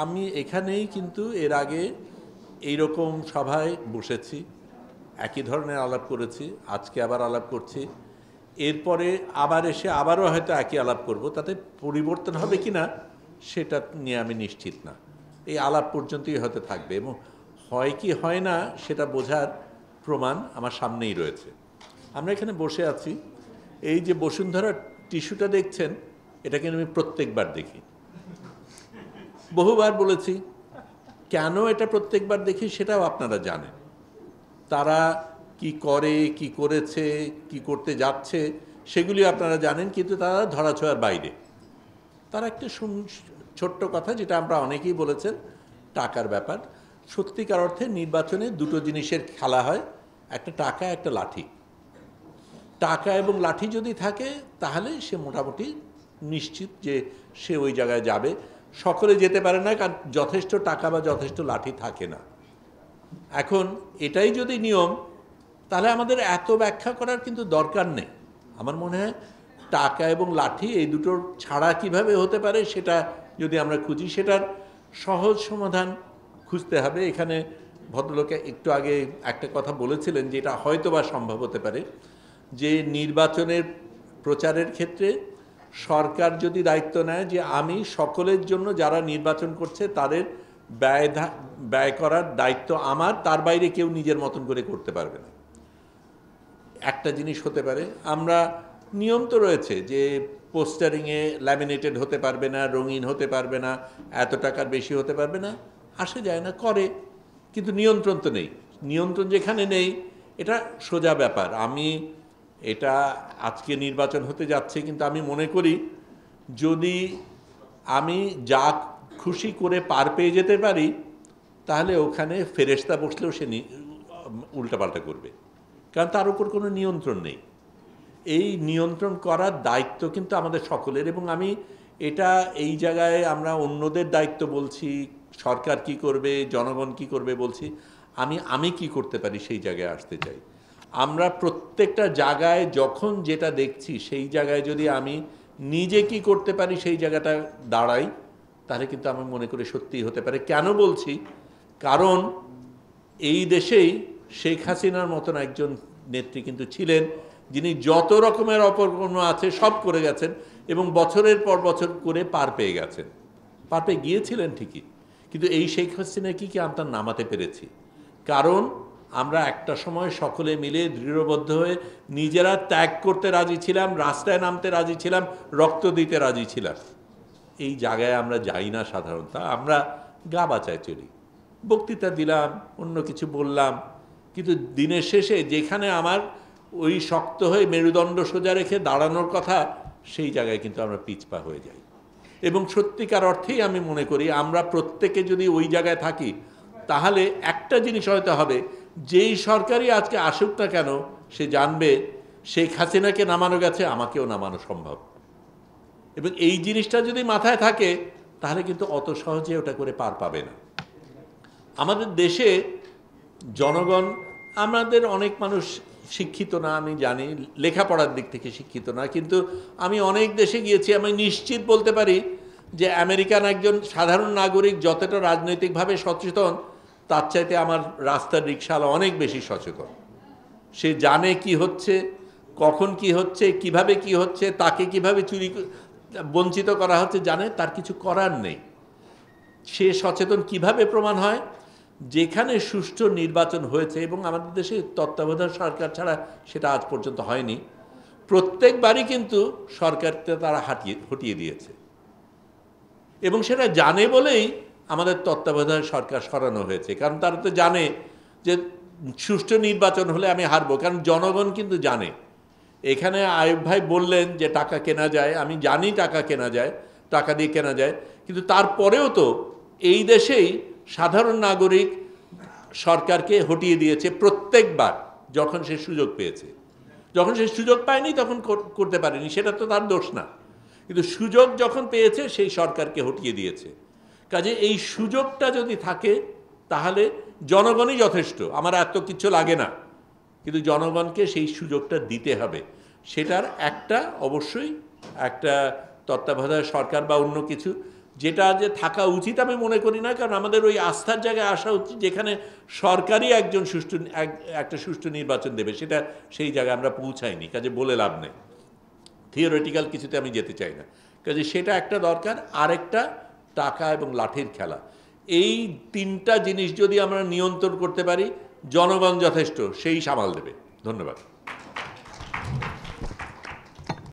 আমি এখানেই কিন্তু এর আগে এইরকম সভায় বসেছি, একই ধরনের আলাপ করেছি, আজকে আবার আলাপ করছি, এরপরে আবার এসে আবারও হয়তো একই আলাপ করব, তাতে পরিবর্তন হবে কি না সেটা নিয়ে আমি নিশ্চিত না। এই আলাপ পর্যন্তই হয়তো থাকবে এবং হয় কি হয় না সেটা বোঝার প্রমাণ আমার সামনেই রয়েছে। আমরা এখানে বসে আছি, এই যে বসুন্ধরা টিস্যুটা দেখছেন, এটা কিন্তু আমি প্রত্যেকবার দেখি, বহুবার বলেছি। কেন এটা প্রত্যেকবার দেখি সেটাও আপনারা জানেন। তারা কি করে, কি করেছে, কি করতে যাচ্ছে সেগুলি আপনারা জানেন, কিন্তু তারা ধরাছোঁয়ার বাইরে। তার একটা ছোট্ট কথা যেটা আমরা অনেকেই বলেছেন, টাকার ব্যাপার। সত্যিকার অর্থে নির্বাচনে দুটো জিনিসের খেলা হয়, একটা টাকা, একটা লাঠি। টাকা এবং লাঠি যদি থাকে তাহলে সে মোটামুটি নিশ্চিত যে সে ওই জায়গায় যাবে। সকলে যেতে পারে না, কারণ যথেষ্ট টাকা বা যথেষ্ট লাঠি থাকে না। এখন এটাই যদি নিয়ম, তাহলে আমাদের এত ব্যাখ্যা করার কিন্তু দরকার নেই। আমার মনে হয় টাকা এবং লাঠি এই দুটোর ছাড়া কিভাবে হতে পারে সেটা যদি আমরা খুঁজি, সেটার সহজ সমাধান খুঁজতে হবে। এখানে ভদ্রলোকে একটু আগে একটা কথা বলেছিলেন যে এটা হয়তো বা সম্ভব হতে পারে, যে নির্বাচনের প্রচারের ক্ষেত্রে সরকার যদি দায়িত্ব নেয় যে আমি সকলের জন্য যারা নির্বাচন করছে তাদের ব্যয় করার দায়িত্ব আমার, তার বাইরে কেউ নিজের মতন করে করতে পারবে না। একটা জিনিস হতে পারে, আমরা নিয়ম তো রয়েছে যে পোস্টারিংয়ে ল্যামিনেটেড হতে পারবে না, রঙিন হতে পারবে না, এত টাকার বেশি হতে পারবে না, আসে যায় না করে, কিন্তু নিয়ন্ত্রণ তো নেই। নিয়ন্ত্রণ যেখানে নেই, এটা সোজা ব্যাপার। আমি এটা আজকে নির্বাচন হতে যাচ্ছে, কিন্তু আমি মনে করি যদি আমি যা খুশি করে পার পেয়ে যেতে পারি, তাহলে ওখানে ফেরেশতা বসলেও সে উল্টাপাল্টা করবে, কারণ তার উপর কোনো নিয়ন্ত্রণ নেই। এই নিয়ন্ত্রণ করার দায়িত্ব কিন্তু আমাদের সকলের, এবং আমি এটা এই জায়গায় আমরা অন্যদের দায়িত্ব বলছি, সরকার কি করবে, জনগণ কি করবে বলছি, আমি কি করতে পারি সেই জায়গায় আসতে চাই। আমরা প্রত্যেকটা জায়গায় যখন যেটা দেখছি সেই জায়গায় যদি আমি নিজে কি করতে পারি সেই জায়গাটা দাঁড়াই, তাহলে কিন্তু আমি মনে করি সত্যিই হতে পারে। কেন বলছি? কারণ এই দেশেই শেখ হাসিনার মতন একজন নেত্রী কিন্তু ছিলেন, যিনি যত রকমের অপকর্ম আছে সব করে গেছেন এবং বছরের পর বছর করে পার পেয়ে গেছেন। পার পেয়ে গিয়েছিলেন ঠিকই, কিন্তু এই শেখ হাসিনাকে কি আমরা নামাতে পেরেছি? কারণ আমরা একটা সময় সকলে মিলে দৃঢ়বদ্ধ হয়ে নিজেরা ত্যাগ করতে রাজি ছিলাম, রাস্তায় নামতে রাজি ছিলাম, রক্ত দিতে রাজি ছিলাম। এই জায়গায় আমরা যাই না সাধারণত, আমরা গা বাঁচায় চলি, বক্তৃতা দিলাম, অন্য কিছু বললাম, কিন্তু দিনের শেষে যেখানে আমার ওই শক্ত হয়ে মেরুদণ্ড সোজা রেখে দাঁড়ানোর কথা, সেই জায়গায় কিন্তু আমরা পিছপা হয়ে যাই। এবং সত্যিকার অর্থেই আমি মনে করি আমরা প্রত্যেকে যদি ওই জায়গায় থাকি, তাহলে একটা জিনিস হয়তো হবে, যেই সরকারই আজকে আসুক না কেন, সে জানবে শেখ হাসিনাকে নামানো গেছে, আমাকেও নামানো সম্ভব। এবং এই জিনিসটা যদি মাথায় থাকে, তাহলে কিন্তু অত সহজে ওটা করে পার পাবে না। আমাদের দেশে জনগণ, আমাদের অনেক মানুষ শিক্ষিত না, আমি জানি, লেখাপড়ার দিক থেকে শিক্ষিত না, কিন্তু আমি অনেক দেশে গিয়েছি, আমি নিশ্চিত বলতে পারি যে আমেরিকান একজন সাধারণ নাগরিক যতটা রাজনৈতিকভাবে সচেতন, তার চাইতে আমার রাস্তার রিকশাওয়ালা অনেক বেশি সচেতন। সে জানে কি হচ্ছে, কখন কি হচ্ছে, কিভাবে কি হচ্ছে, তাকে কিভাবে বঞ্চিত করা হচ্ছে জানে, তার কিছু করার নেই। সে সচেতন কিভাবে প্রমাণ হয়? যেখানে সুষ্ঠু নির্বাচন হয়েছে, এবং আমাদের দেশে তত্ত্বাবধায়ক সরকার ছাড়া সেটা আজ পর্যন্ত হয়নি, প্রত্যেকবারই কিন্তু সরকারকে তারা হটিয়ে দিয়েছে, এবং সেটা জানে বলেই আমাদের তত্ত্বাবধায়ক সরকার সরানো হয়েছে। কারণ তারা তো জানে যে সুষ্ঠু নির্বাচন হলে আমি হারবো, কারণ জনগণ কিন্তু জানে। এখানে আয়ুব ভাই বললেন যে টাকা কেনা যায়, আমি জানি টাকা কেনা যায়, টাকা দিয়ে কেনা যায়, কিন্তু তারপরেও তো এই দেশেই সাধারণ নাগরিক সরকারকে হটিয়ে দিয়েছে প্রত্যেকবার যখন সে সুযোগ পেয়েছে। যখন সে সুযোগ পায়নি তখন করতে পারেনি, সেটা তো তার দোষ না, কিন্তু সুযোগ যখন পেয়েছে সেই সরকারকে হটিয়ে দিয়েছে। কাজে এই সুযোগটা যদি থাকে তাহলে জনগণই যথেষ্ট, আমার এত কিছু লাগে না, কিন্তু জনগণকে সেই সুযোগটা দিতে হবে। সেটার একটা অবশ্যই একটা তত্ত্বাবধায়ক সরকার বা অন্য কিছু যেটা যে থাকা উচিত আমি মনে করি না, কারণ আমাদের ওই আস্থার জায়গায় আসা উচিত যেখানে সরকারই একজন একটা সুষ্ঠু নির্বাচন দেবে, সেটা সেই জায়গায় আমরা পৌঁছাইনি, কাজে বলে লাভ নেই। থিওরিটিক্যাল কিছুতে আমি যেতে চাই না, কাজে সেটা একটা দরকার। আরেকটা টাকা এবং লাঠির খেলা, এই তিনটা জিনিস যদি আমরা নিয়ন্ত্রণ করতে পারি, জনগণ যথেষ্ট সেই সামাল দেবে। ধন্যবাদ।